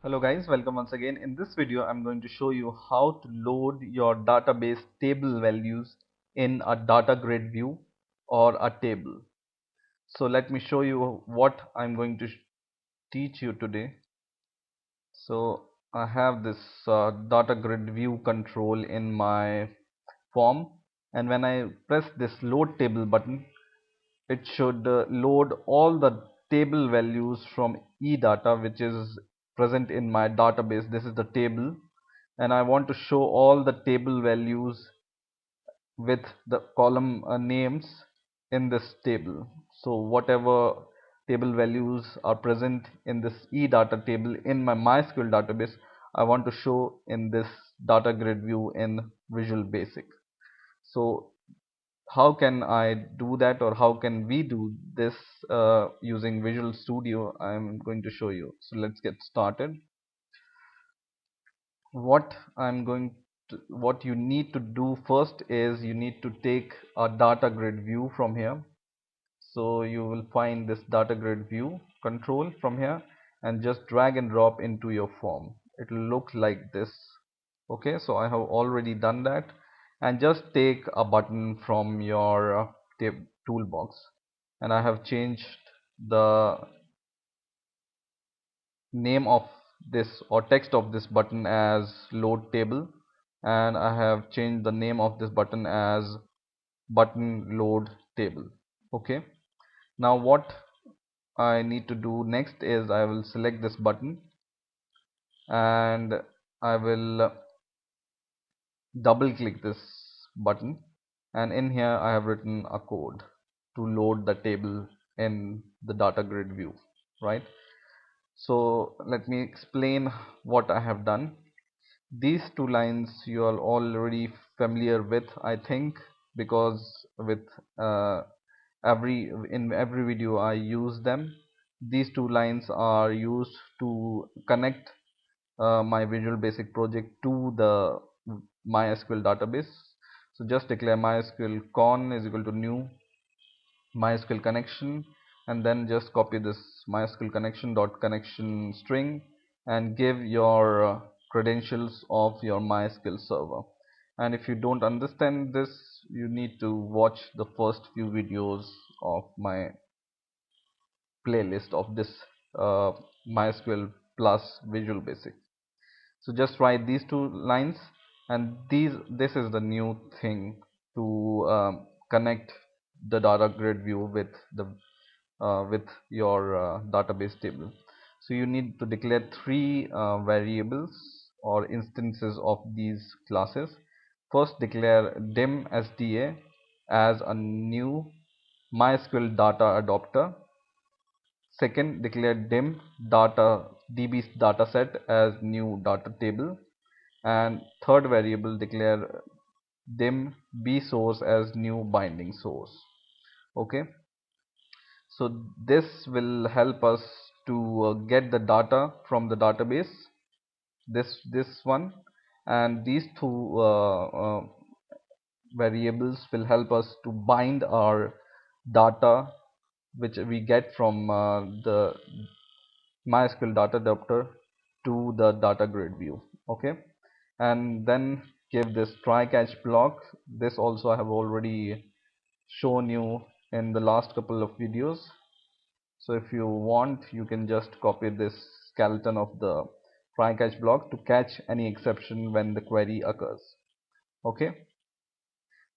Hello guys, welcome once again. In this video I'm going to show you how to load your database table values in a data grid view or a table. So let me show you what I'm going to teach you today. So I have this data grid view control in my form, and when I press this load table button, it should load all the table values from eData which is present in my database. This is the table, and I want to show all the table values with the column names in this table. So whatever table values are present in this eData table in my MySQL database, I want to show in this data grid view in Visual Basic. So how can I do that, or how can we do this using Visual Studio? I'm going to show you. So let's get started. What you need to do first is you need to take a data grid view from here. So you will find this data grid view control from here and just drag and drop into your form. It will look like this. Okay, so I have already done that, and just take a button from your toolbox, and I have changed the name of this or text of this button as load table, and I have changed the name of this button as button load table. Okay, now what I need to do next is I will select this button, and I will double click this button, and in here I have written a code to load the table in the data grid view, right? So let me explain what I have done. These two lines you are already familiar with, I think, because with uh, in every video I use them. These two lines are used to connect my Visual Basic project to the MySQL database. So just declare MySQL con is equal to new MySQL connection, and then just copy this MySQL connection dot connection string and give your credentials of your MySQL server. And if you don't understand this, you need to watch the first few videos of my playlist of this uh, MySQL plus Visual Basic. So just write these two lines, and this is the new thing to connect the data grid view with your database table. So you need to declare three variables or instances of these classes. First, declare dim sda as a new MySQL data adapter. Second, declare dim data db dataset as new data table, and third variable, declare dim b source as new binding source. Okay, so this will help us to get the data from the database, this one, and these two variables will help us to bind our data which we get from the MySQL data adapter to the data grid view. Okay, and then give this try catch block. This also I have already shown you in the last couple of videos. So if you want, you can just copy this skeleton of the try catch block to catch any exception when the query occurs. Okay,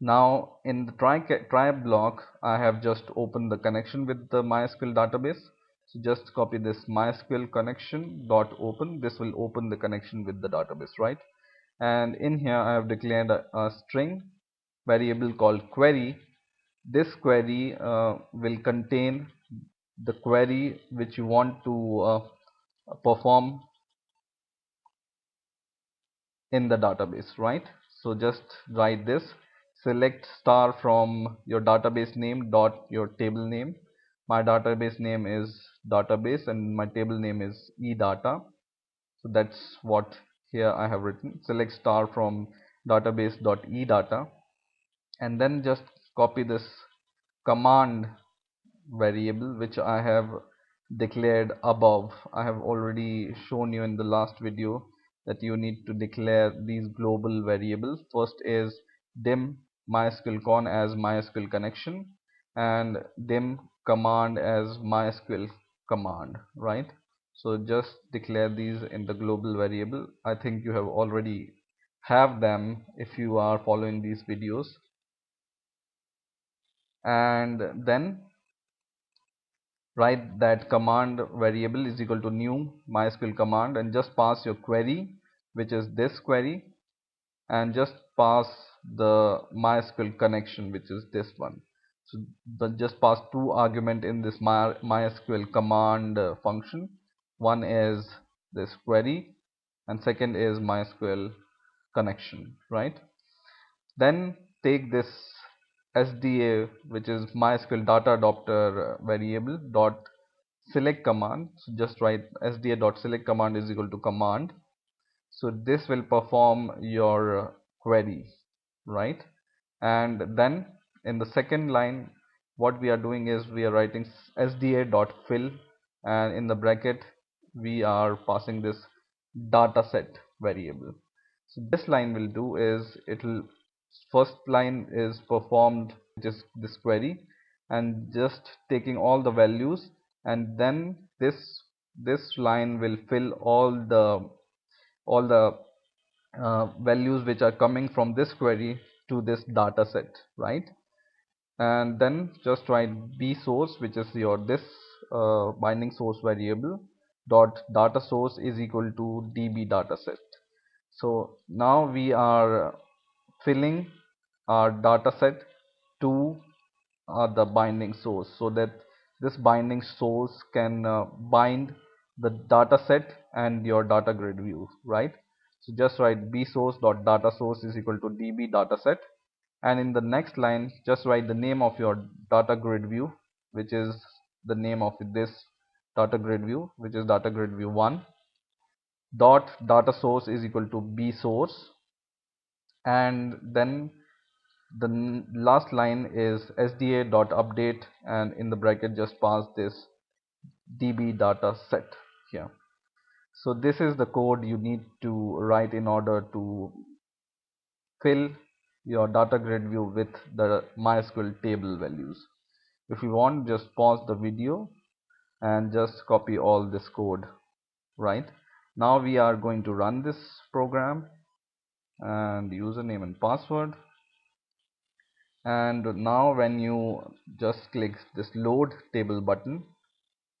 now in the try block, I have just opened the connection with the MySQL database. So just copy this MySQL connection dot open. This will open the connection with the database, right? And in here I have declared a string variable called query. This query will contain the query which you want to perform in the database, right? So just write this: select star from your database name dot your table name. My database name is database and my table name is eData. So that's what here I have written: select star from database dot eData, and then just copy this command variable which I have declared above. I have already shown you in the last video that you need to declare these global variables. First is dim MySQL con as MySQL connection, and dim command as MySQL command, right? So just declare these in the global variable. I think you have already have them if you are following these videos. And then write that command variable is equal to new MySQL command, and just pass your query, which is this query, and just pass the MySQL connection, which is this one. So just pass two argument in this MySQL command function. One is this query and second is MySQL connection, right? Then take this SDA, which is MySQL data adapter variable dot select command. So just write SDA dot select command is equal to command. So this will perform your query, right? And then in the second line, what we are doing is we are writing SDA dot fill, and in the bracket we are passing this dataset variable. So this line will do is it'll first line is performed, which is this query, and just taking all the values, and then this line will fill all the values which are coming from this query to this data set, right? And then just write b source, which is your this binding source variable dot data source is equal to db dataset. So now we are filling our dataset to the binding source, so that this binding source can bind the dataset and your data grid view, right? So just write b source dot data source is equal to db dataset, and in the next line just write the name of your data grid view, which is the name of this data grid view, which is data grid view 1 dot data source is equal to b source, and then the last line is sda dot update, and in the bracket just pass this db data set here. So this is the code you need to write in order to fill your data grid view with the MySQL table values. If you want, just pause the video and just copy all this code, right? Now we are going to run this program, and username and password. And now when you just click this load table button,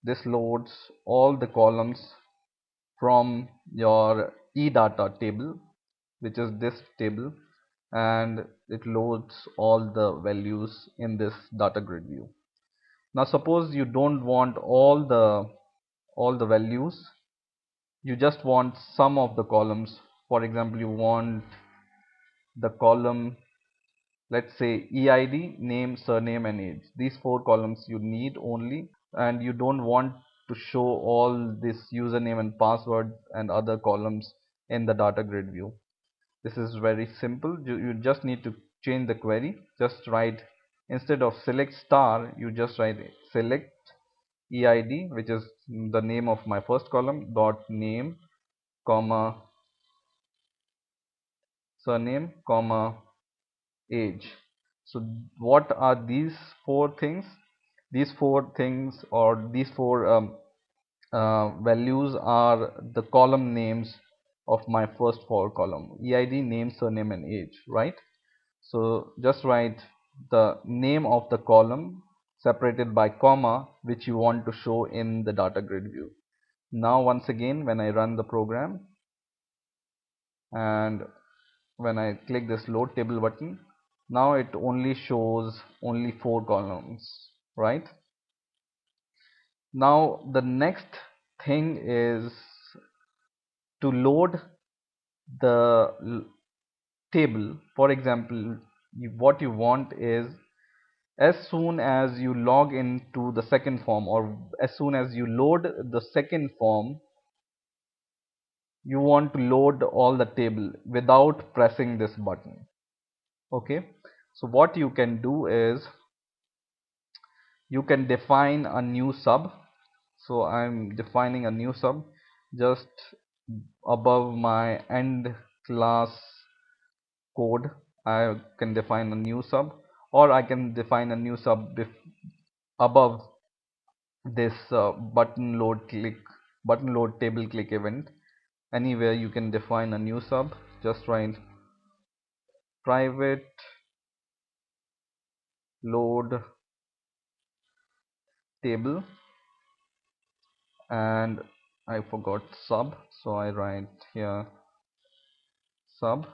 this loads all the columns from your eData table, which is this table, and it loads all the values in this data grid view. Now suppose you don't want all the values, you just want some of the columns. For example, you want the column, let's say EID, name, surname and age. These four columns you need only, and you don't want to show all this username and password and other columns in the data grid view. This is very simple. You just need to change the query. Just write, instead of select star, you just write select EID, which is the name of my first column, dot name, comma, surname, comma, age. So what are these four things? These four things, or these four values, are the column names of my first four column: EID, name, surname and age, right? So just write the name of the column separated by comma, which you want to show in the data grid view. Now once again, when I run the program and when I click this load table button, now it only shows only four columns, right? Now the next thing is to load the table. For example, what you want is, as soon as you log into the second form, or as soon as you load the second form, you want to load all the table without pressing this button. Okay, so what you can do is you can define a new sub. So I'm defining a new sub just above my end class code. I can define a new sub, or I can define a new sub above this button load table click event. Anywhere you can define a new sub. Just write private load table, and I forgot sub, so I write here sub,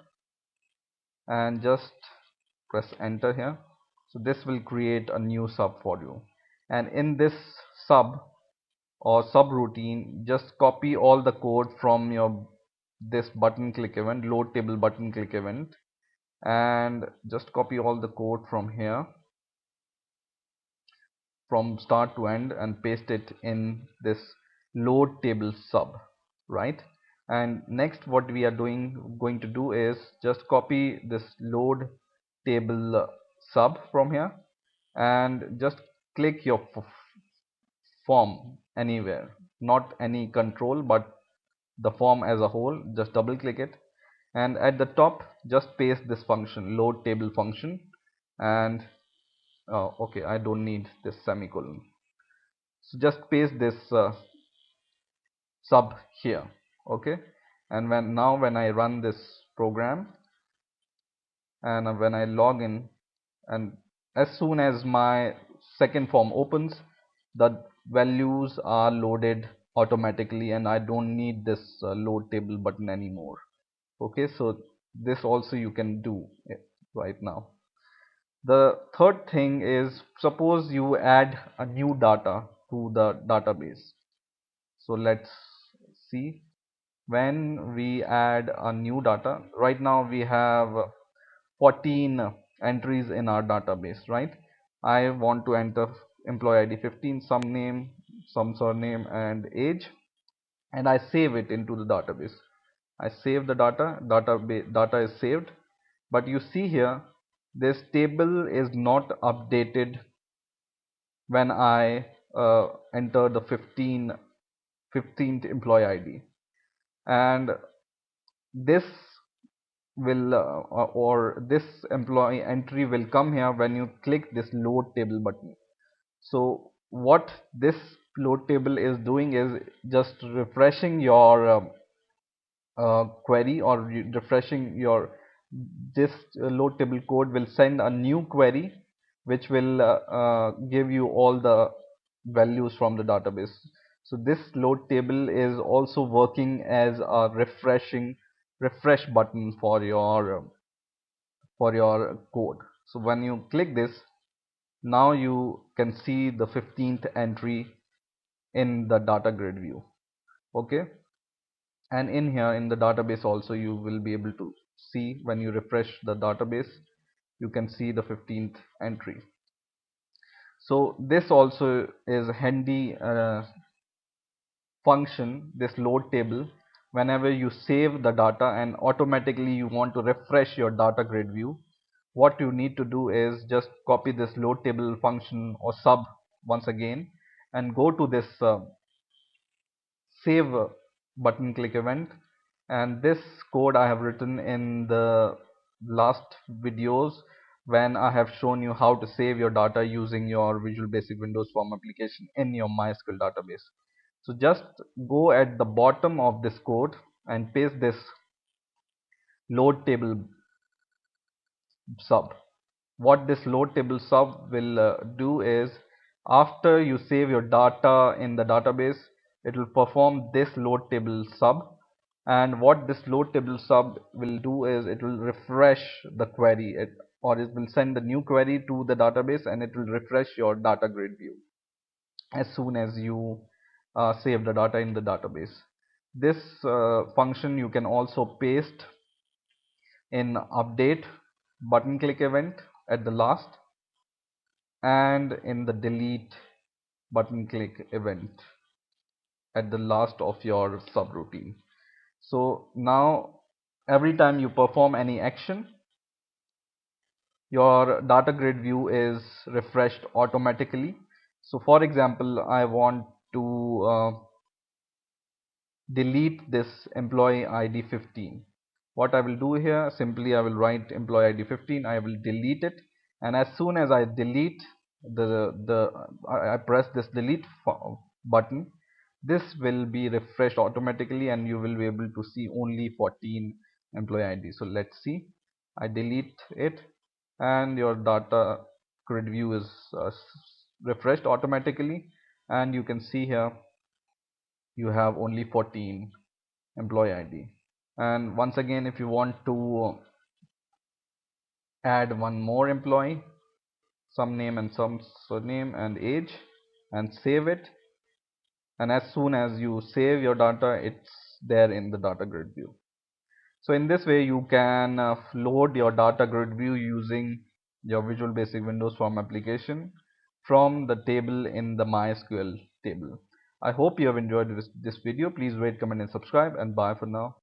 and just press enter here. So this will create a new sub for you, and in this sub or subroutine, just copy all the code from your this button click event, load table button click event, and just copy all the code from here from start to end and paste it in this load table sub, right? And next what we are going to do is just copy this load table sub from here, and just click your form anywhere, not any control but the form as a whole. Just double click it, and at the top just paste this function, load table function. And okay, I don't need this semicolon, so just paste this sub here. Okay, and when I run this program, and when I log in, and as soon as my second form opens, the values are loaded automatically, and I don't need this load table button anymore. Okay, so this also you can do right now. The third thing is, suppose you add a new data to the database. So let's see. When we add a new data, right now we have 14 entries in our database, right? I want to enter employee ID 15, some name, some surname, and age, and I save it into the database. I save the data is saved, but you see here this table is not updated when I enter the 15th employee ID, and this will or this employee entry will come here when you click this load table button. So what this load table is doing is just refreshing your query, or refreshing your this load table code will send a new query which will give you all the values from the database. So this load table is also working as a refresh button for your code. So when you click this, now you can see the 15th entry in the data grid view. Okay, and in here in the database also you will be able to see, when you refresh the database, you can see the 15th entry. So this also is a handy function, this load table. Whenever you save the data and automatically you want to refresh your data grid view, what you need to do is just copy this load table function or sub once again, and go to this save button click event. And this code I have written in the last videos when I have shown you how to save your data using your Visual Basic Windows Form application in your MySQL database. So just go at the bottom of this code and paste this load table sub. What this load table sub will do is, after you save your data in the database, it will perform this load table sub. And what this load table sub will do is, it will refresh the query, or it will send a new query to the database, and it will refresh your data grid view as soon as you save the data in the database. This function you can also paste in update button click event at the last, and in the delete button click event at the last of your subroutine. So now every time you perform any action, your data grid view is refreshed automatically. So for example, I want to delete this employee ID 15. What I will do here, simply I will write employee ID 15, I will delete it, and as soon as I delete I press this delete button, this will be refreshed automatically and you will be able to see only 14 employee ID. So let's see, I delete it and your data grid view is refreshed automatically, and you can see here you have only 14 employee ID. And once again, if you want to add one more employee, some name and some surname and age, and save it, and as soon as you save your data, it's there in the data grid view. So in this way you can load your data grid view using your Visual Basic Windows Form application from the table in the MySQL table. I hope you have enjoyed this video. Please rate, comment and subscribe, and bye for now.